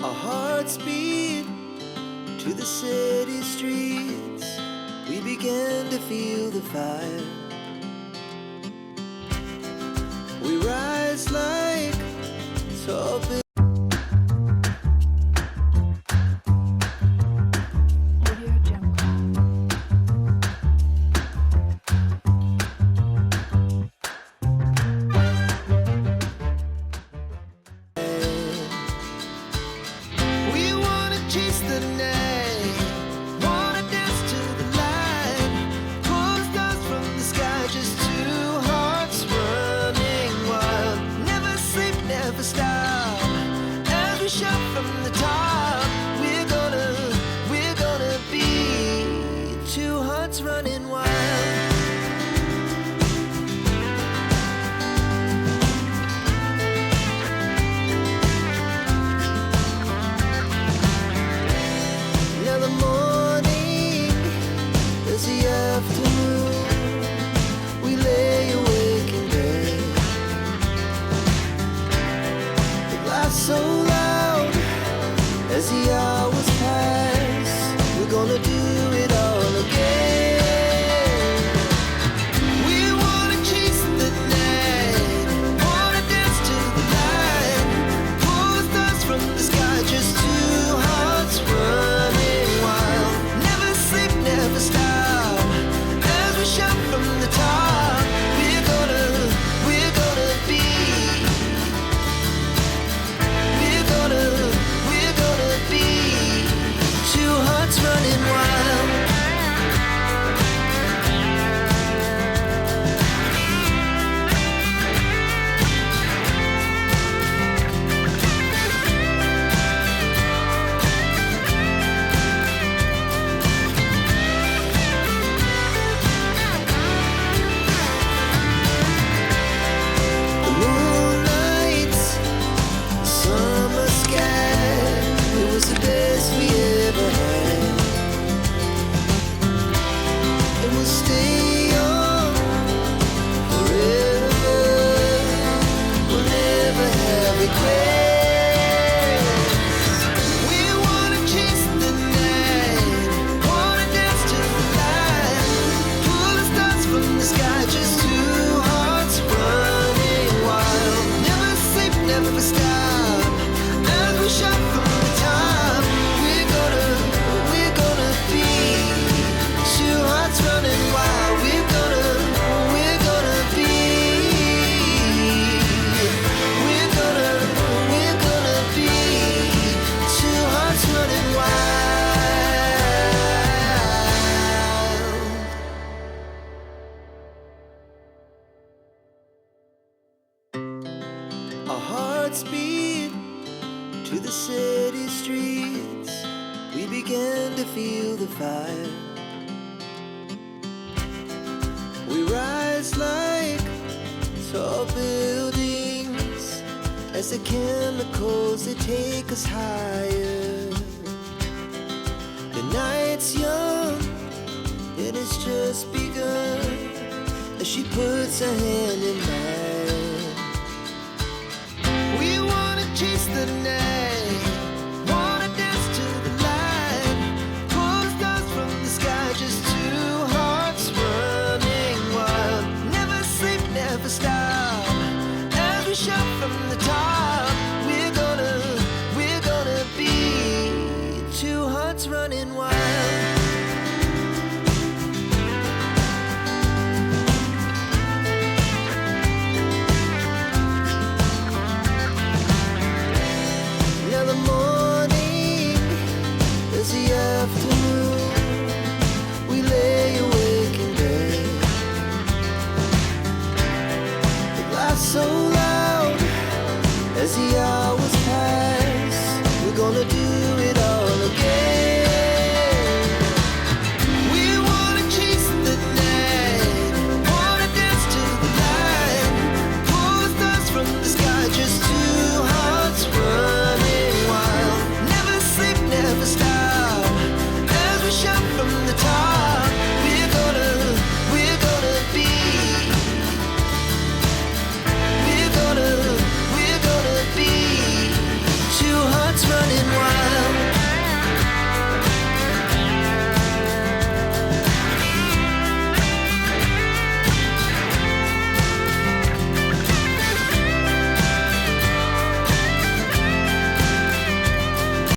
Our hearts beat to the city streets. We began to feel the fire. We rise like tall buildings. Chase the night, wanna dance to the light, pull stars from the sky, just two hearts running wild. Never sleep, never stop, as we shout from the top. We're gonna be two hearts running wild. We lay awake in bed. It laughs so loud as the hours pass. We're gonna do it all again. We wanna chase the night, wanna dance to the light, pull stars from the sky, just two hearts running wild. Never sleep, never stop, shout from the top. We're gonna be. We're gonna be two hearts running wild. Our hearts beat to the city streets. We began to feel the fire. We rise like tall buildings as the chemicals, they take us higher. The night's young and it's just begun as she puts her hand in mine. Chase the night, wanna dance to the light, pull stars from the sky, just two hearts running wild. Never sleep, never stop, as we shout from the top. We're gonna be two hearts running wild. We lay awake in bed. It laughs so loud as the hours pass. We're gonna do it